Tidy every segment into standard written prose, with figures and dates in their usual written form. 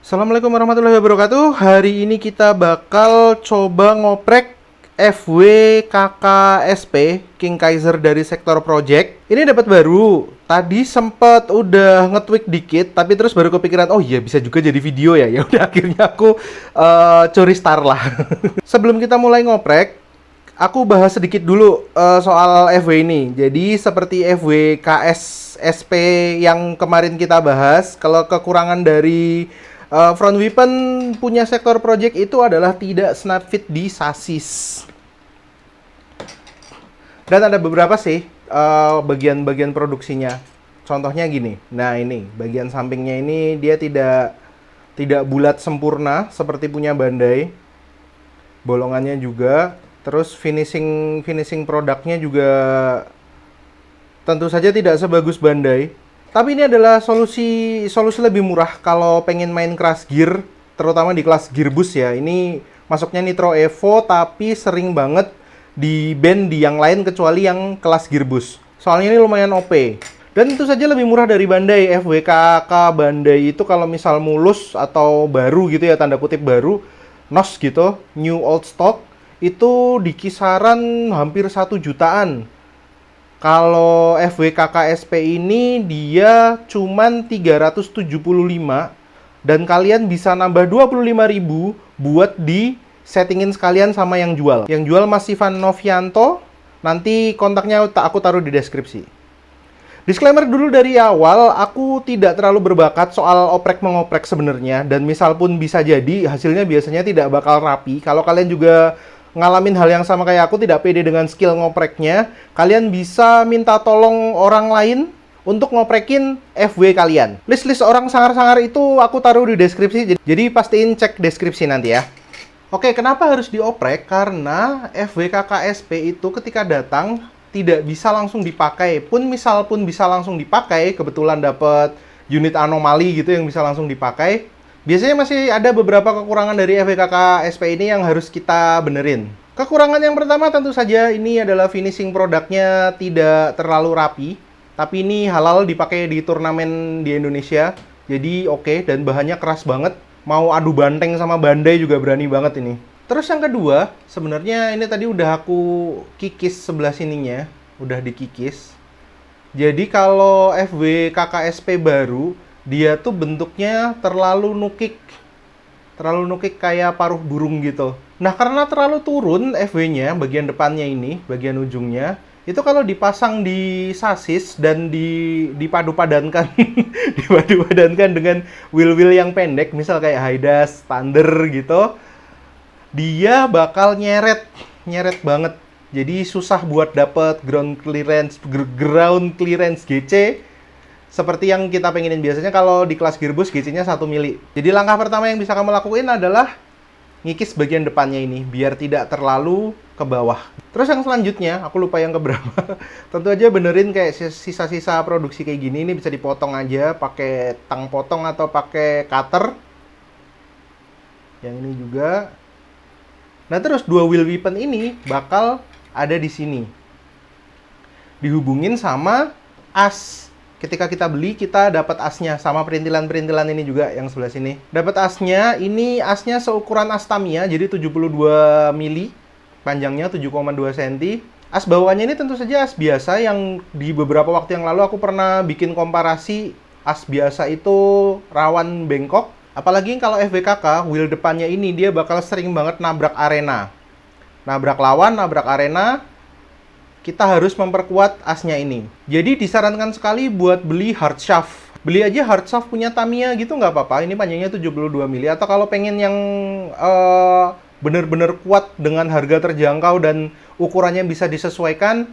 Assalamualaikum warahmatullahi wabarakatuh. Hari ini kita bakal coba ngoprek FW KKSP King Kaiser dari sektor project. Ini dapat baru. Tadi sempet udah nge-tweak dikit, tapi terus baru kepikiran, oh iya bisa juga jadi video ya. Ya udah akhirnya aku curi star lah. Sebelum kita mulai ngoprek, aku bahas sedikit dulu soal FW ini. Jadi seperti FW KSSP yang kemarin kita bahas, kalau kekurangan dari front weapon punya sektor project itu adalah tidak snap fit di sasis. Dan ada beberapa sih bagian-bagian produksinya. Contohnya gini. Nah, ini bagian sampingnya ini dia tidak bulat sempurna seperti punya Bandai. Bolongannya juga, terus finishing produknya juga tentu saja tidak sebagus Bandai. Tapi ini adalah solusi lebih murah kalau pengen main keras gear, terutama di kelas Gearboost ya. Ini masuknya Nitro Evo tapi sering banget di ban di yang lain kecuali yang kelas Gearboost. Soalnya ini lumayan OP. Dan tentu saja lebih murah dari Bandai. FWKK Bandai itu kalau misal mulus atau baru gitu ya, tanda kutip baru, NOS gitu, new old stock, itu di kisaran hampir 1 jutaan. Kalau FWKKSP ini dia cuman 375 dan kalian bisa nambah 25.000 buat di settingin sekalian sama yang jual. Yang jual Mas Ivan Novianto, nanti kontaknya aku taruh di deskripsi. Disclaimer dulu dari awal, aku tidak terlalu berbakat soal oprek-mengoprek sebenarnya, dan misal pun bisa jadi hasilnya biasanya tidak bakal rapi. Kalau kalian juga ngalamin hal yang sama kayak aku, tidak pede dengan skill ngopreknya, kalian bisa minta tolong orang lain untuk ngoprekin FW kalian. List-list orang sangar-sangar itu aku taruh di deskripsi, jadi pastiin cek deskripsi nanti ya. Oke, kenapa harus dioprek? Karena FW KKSP itu ketika datang tidak bisa langsung dipakai. Misal pun bisa langsung dipakai, kebetulan dapat unit anomali gitu yang bisa langsung dipakai, biasanya masih ada beberapa kekurangan dari FWKK SP ini yang harus kita benerin. Kekurangan yang pertama tentu saja ini adalah finishing produknya tidak terlalu rapi. Tapi ini halal dipakai di turnamen di Indonesia. Jadi oke, dan bahannya keras banget. Mau adu banteng sama Bandai juga berani banget ini. Terus yang kedua, sebenarnya ini tadi udah aku kikis sebelah sininya. Udah dikikis. Jadi kalau FW KKSP baru, dia tuh bentuknya terlalu nukik kayak paruh burung gitu. Nah, karena terlalu turun FW-nya, bagian depannya ini, bagian ujungnya, itu kalau dipasang di sasis dan dipadu-padankan dipadu-padankan dengan wheel-wheel yang pendek, misal kayak Haidas, Thunder gitu, dia bakal nyeret banget. Jadi susah buat dapet ground clearance GC seperti yang kita pengenin. Biasanya kalau di kelas Gearboost GC-nya 1 mili. Jadi langkah pertama yang bisa kamu lakuin adalah ngikis bagian depannya ini biar tidak terlalu ke bawah. Terus yang selanjutnya, aku lupa yang keberapa. Tentu aja benerin kayak sisa-sisa produksi kayak gini, ini bisa dipotong aja pakai tang potong atau pakai cutter. Yang ini juga. Nah, terus dua wheel weapon ini bakal ada di sini. Dihubungin sama as. Ketika kita beli, kita dapat asnya sama perintilan-perintilan ini juga yang sebelah sini. Dapat asnya, ini asnya seukuran as Tamiya, jadi 72 mili, panjangnya 7,2 cm. As bawaannya ini tentu saja as biasa yang di beberapa waktu yang lalu aku pernah bikin komparasi as biasa itu rawan bengkok. Apalagi kalau FWKK, wheel depannya ini dia bakal sering banget nabrak arena. Nabrak lawan, nabrak arena. Kita harus memperkuat asnya ini. Jadi disarankan sekali buat beli hard shaft. Beli aja hard shaft punya Tamiya gitu nggak apa-apa. Ini panjangnya 72 mili. Atau kalau pengen yang bener-bener kuat dengan harga terjangkau dan ukurannya bisa disesuaikan,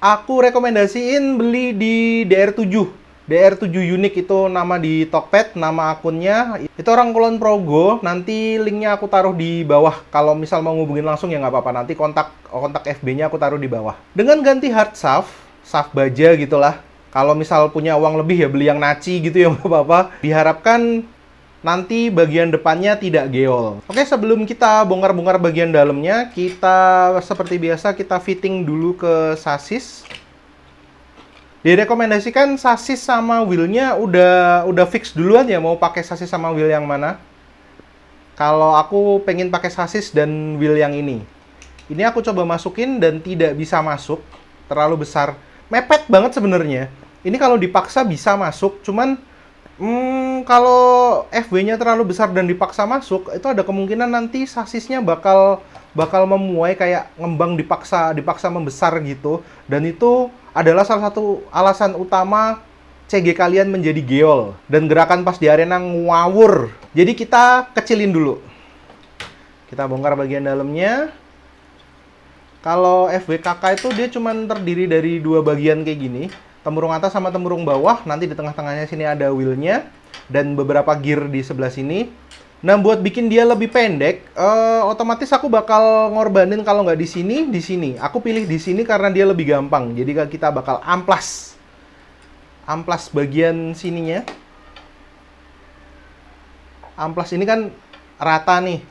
aku rekomendasiin beli di DR7. DR7 Unique itu nama di Tokped, nama akunnya. Itu orang Kulon Progo, nanti linknya aku taruh di bawah. Kalau misal mau ngubungin langsung ya nggak apa-apa, nanti kontak FB-nya aku taruh di bawah. Dengan ganti hard shaft baja gitulah. Kalau misal punya uang lebih ya beli yang naci gitu ya nggak apa-apa. Diharapkan nanti bagian depannya tidak geol. Oke, sebelum kita bongkar-bongkar bagian dalamnya, kita seperti biasa kita fitting dulu ke sasis. Direkomendasikan sasis sama wheelnya udah fix duluan ya, mau pakai sasis sama wheel yang mana? Kalau aku pengen pakai sasis dan wheel yang ini. Ini aku coba masukin dan tidak bisa masuk, terlalu besar. Mepet banget sebenarnya. Ini kalau dipaksa bisa masuk, cuman kalau FW-nya terlalu besar dan dipaksa masuk, itu ada kemungkinan nanti sasisnya bakal memuai kayak ngembang dipaksa membesar gitu. Dan itu adalah salah satu alasan utama CG kalian menjadi geol dan gerakan pas di arena ngawur. Jadi kita kecilin dulu. Kita bongkar bagian dalamnya. Kalau FWKK itu dia cuma terdiri dari dua bagian kayak gini, tempurung atas sama tempurung bawah. Nanti di tengah-tengahnya sini ada wheelnya dan beberapa gear di sebelah sini. Nah, buat bikin dia lebih pendek, otomatis aku bakal ngorbanin kalau nggak di sini, di sini. Aku pilih di sini karena dia lebih gampang. Jadi kita bakal amplas bagian sininya. Amplas ini kan rata nih,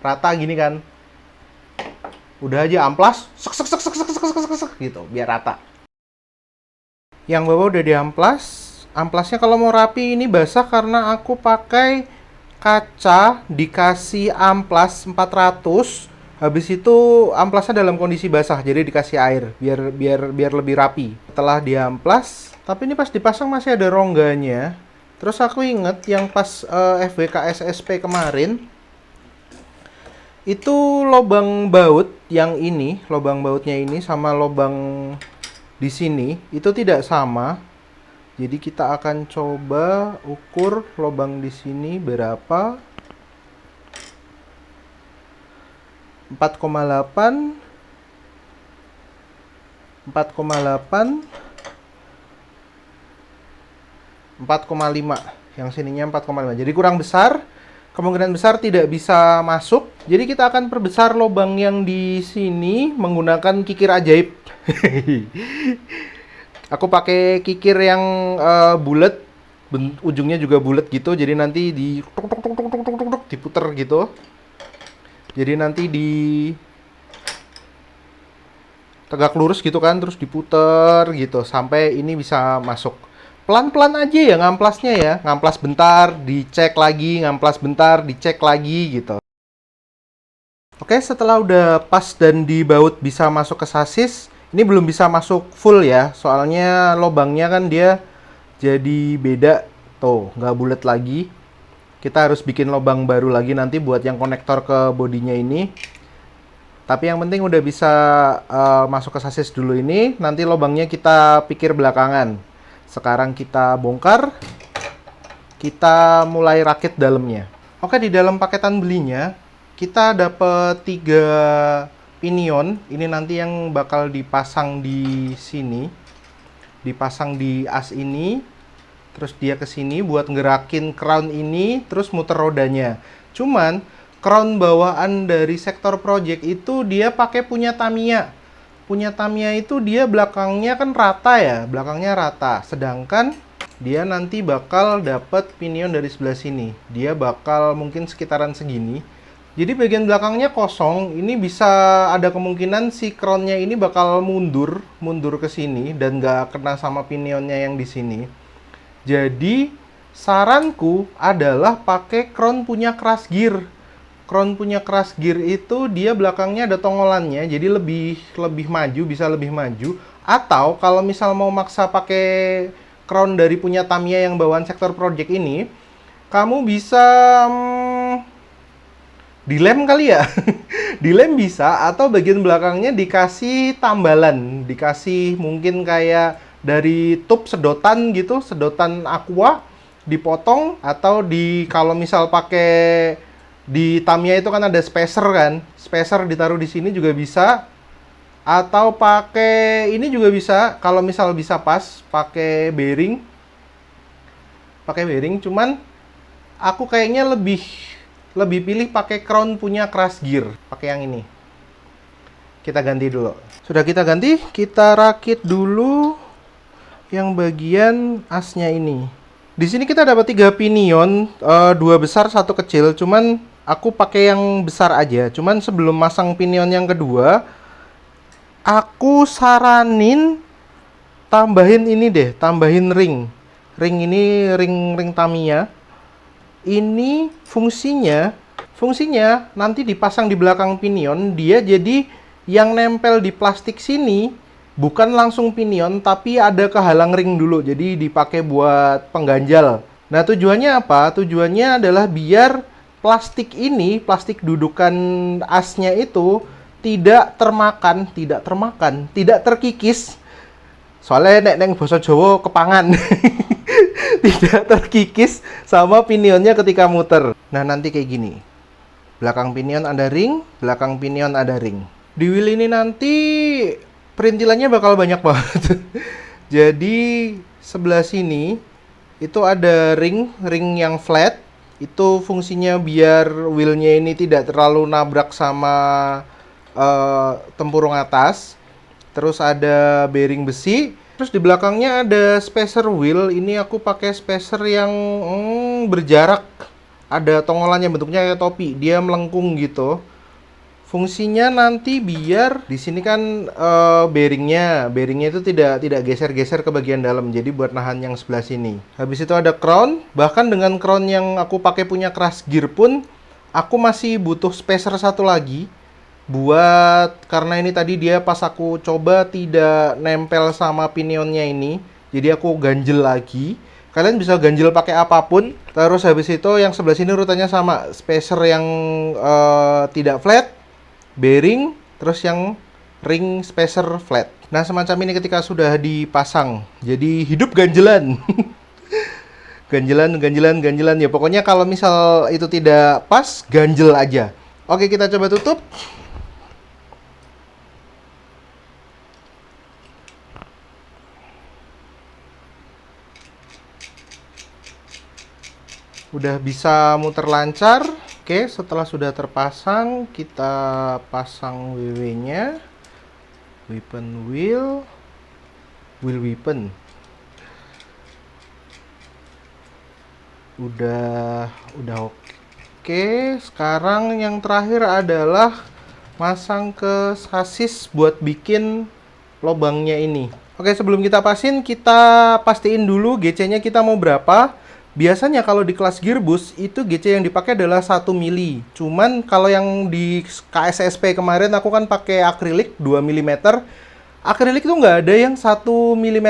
rata gini kan. Udah aja amplas, gitu, biar rata. Yang bawah udah diamplas. Amplasnya kalau mau rapi ini basah karena aku pakai kaca dikasih amplas 400. Habis itu amplasnya dalam kondisi basah, jadi dikasih air biar lebih rapi. Setelah diamplas, tapi ini pas dipasang masih ada rongganya. Terus aku inget yang pas FWK SSP kemarin, itu lubang baut yang ini, lubang bautnya ini sama lubang di sini itu tidak sama. Jadi kita akan coba ukur lubang di sini berapa. 4,8 4,8 4,5. Yang sininya 4,5. Jadi kurang besar. Kemungkinan besar tidak bisa masuk. Jadi kita akan perbesar lubang yang di sini menggunakan kikir ajaib. Aku pakai kikir yang bulat, ujungnya juga bulat gitu. Jadi nanti diputer gitu. Jadi nanti tegak lurus gitu kan, terus diputer gitu sampai ini bisa masuk. Pelan-pelan aja ya ngamplasnya ya. Ngamplas bentar, dicek lagi, ngamplas bentar, dicek lagi gitu. Oke, setelah udah pas dan dibaut bisa masuk ke sasis, ini belum bisa masuk full ya. Soalnya lubangnya kan dia jadi beda. Tuh, nggak bulat lagi. Kita harus bikin lubang baru lagi nanti buat yang konektor ke bodinya ini. Tapi yang penting udah bisa masuk ke sasis dulu ini. Nanti lubangnya kita pikir belakangan. Sekarang kita bongkar, kita mulai rakit dalamnya. Oke, di dalam paketan belinya, kita dapat 3 pinion. Ini nanti yang bakal dipasang di sini. Dipasang di as ini. Terus dia ke sini buat ngerakin crown ini, terus muter rodanya. Cuman, crown bawaan dari sektor project itu dia pakai punya Tamiya. Punya Tamiya itu dia belakangnya kan rata ya, belakangnya rata. Sedangkan dia nanti bakal dapat pinion dari sebelah sini. Dia bakal mungkin sekitaran segini. Jadi bagian belakangnya kosong. Ini bisa ada kemungkinan si crownnya ini bakal mundur ke sini dan nggak kena sama pinionnya yang di sini. Jadi saranku adalah pakai crown punya crush gear. Crown punya crush gear itu dia belakangnya ada tongolannya, jadi lebih maju, bisa lebih maju. Atau kalau misal mau maksa pakai crown dari punya Tamiya yang bawaan sektor project ini, kamu bisa dilem kali ya. Dilem bisa, atau bagian belakangnya dikasih tambalan, dikasih mungkin kayak dari tube sedotan gitu, sedotan aqua dipotong, atau kalau misal pakai di Tamiya itu kan ada spacer kan, spacer ditaruh di sini juga bisa, atau pakai ini juga bisa. Kalau misal bisa pas pakai bearing, cuman aku kayaknya lebih pilih pakai crown punya crush gear, pakai yang ini. Kita ganti dulu. Sudah kita ganti, kita rakit dulu yang bagian asnya ini. Di sini kita dapat 3 pinion, 2 besar, 1 kecil. Cuman aku pakai yang besar aja. Cuman sebelum masang pinion yang kedua, aku saranin Tambahin ini deh, tambahin ring. Ring ini ring Tamiya. Ini fungsinya nanti dipasang di belakang pinion, dia jadi yang nempel di plastik sini bukan langsung pinion tapi ada kehalang ring dulu. Jadi dipakai buat pengganjal. Nah, tujuannya apa? Tujuannya adalah biar plastik ini, plastik dudukan asnya itu tidak termakan, tidak terkikis. Soalnya neng basa Jawa kepangan. Tidak terkikis sama pinionnya ketika muter. Nah, nanti kayak gini. Belakang pinion ada ring, belakang pinion ada ring. Di wheel ini nanti perintilannya bakal banyak banget. Jadi sebelah sini itu ada ring yang flat. Itu fungsinya biar wheelnya ini tidak terlalu nabrak sama tempurung atas. Terus ada bearing besi. Terus di belakangnya ada spacer wheel. Ini aku pakai spacer yang berjarak. Ada tongolannya, bentuknya kayak topi. Dia melengkung gitu. Fungsinya nanti biar di sini kan bearingnya itu tidak geser-geser ke bagian dalam. Jadi buat nahan yang sebelah sini. Habis itu ada crown. Bahkan dengan crown yang aku pakai punya crash gear pun, aku masih butuh spacer satu lagi. Karena ini tadi dia pas aku coba tidak nempel sama pinionnya ini, jadi aku ganjel lagi. Kalian bisa ganjel pakai apapun. Terus habis itu yang sebelah sini rutanya sama, spacer yang tidak flat, bearing, terus yang ring spacer flat. Nah, semacam ini ketika sudah dipasang, jadi hidup ganjelan. ganjelan ya. Pokoknya kalau misal itu tidak pas, ganjel aja. Oke, kita coba tutup. Udah bisa muter lancar. Oke, setelah sudah terpasang, kita pasang WW-nya. Weapon wheel weapon. Udah oke. Sekarang yang terakhir adalah masang ke sasis buat bikin lubangnya ini. Oke, sebelum kita pastiin dulu GC-nya kita mau berapa. Biasanya kalau di kelas gearbus itu GC yang dipakai adalah 1 mili. Cuman kalau yang di KSSP kemarin aku kan pakai akrilik 2 mm. Akrilik itu nggak ada yang 1 mm,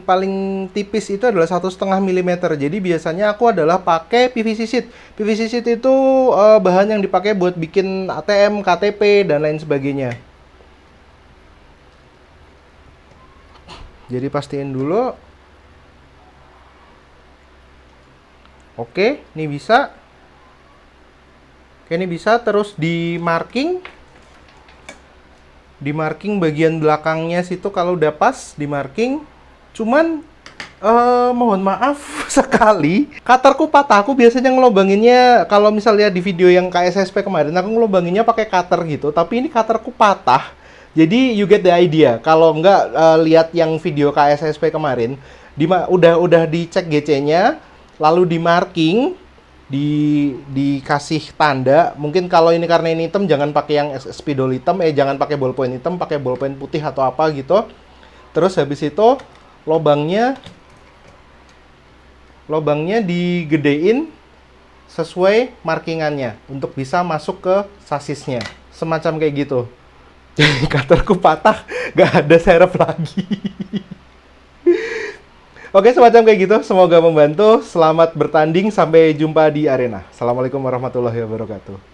paling tipis itu adalah 1,5 mm. Jadi biasanya aku adalah pakai PVC sheet. PVC sheet itu bahan yang dipakai buat bikin ATM, KTP dan lain sebagainya. Jadi pastiin dulu. Oke, ini bisa. Oke, ini bisa. Terus di marking bagian belakangnya situ kalau udah pas di marking. Cuman mohon maaf sekali, cutterku patah. Aku biasanya ngelobanginnya, kalau misalnya di video yang KSSP kemarin aku ngelobanginnya pakai cutter gitu, tapi ini cutterku patah. Jadi you get the idea. Kalau nggak lihat yang video KSSP kemarin, udah dicek GC-nya, lalu di marking, dikasih tanda. Mungkin kalau ini karena ini hitam, jangan pakai yang spidol hitam, jangan pakai ballpoint hitam, pakai ballpoint putih atau apa gitu. Terus habis itu lobangnya digedein sesuai markingannya untuk bisa masuk ke sasisnya. Semacam kayak gitu. Jadi cutterku patah, gak ada serep lagi. Oke, semacam kayak gitu. Semoga membantu. Selamat bertanding. Sampai jumpa di arena. Assalamualaikum warahmatullahi wabarakatuh.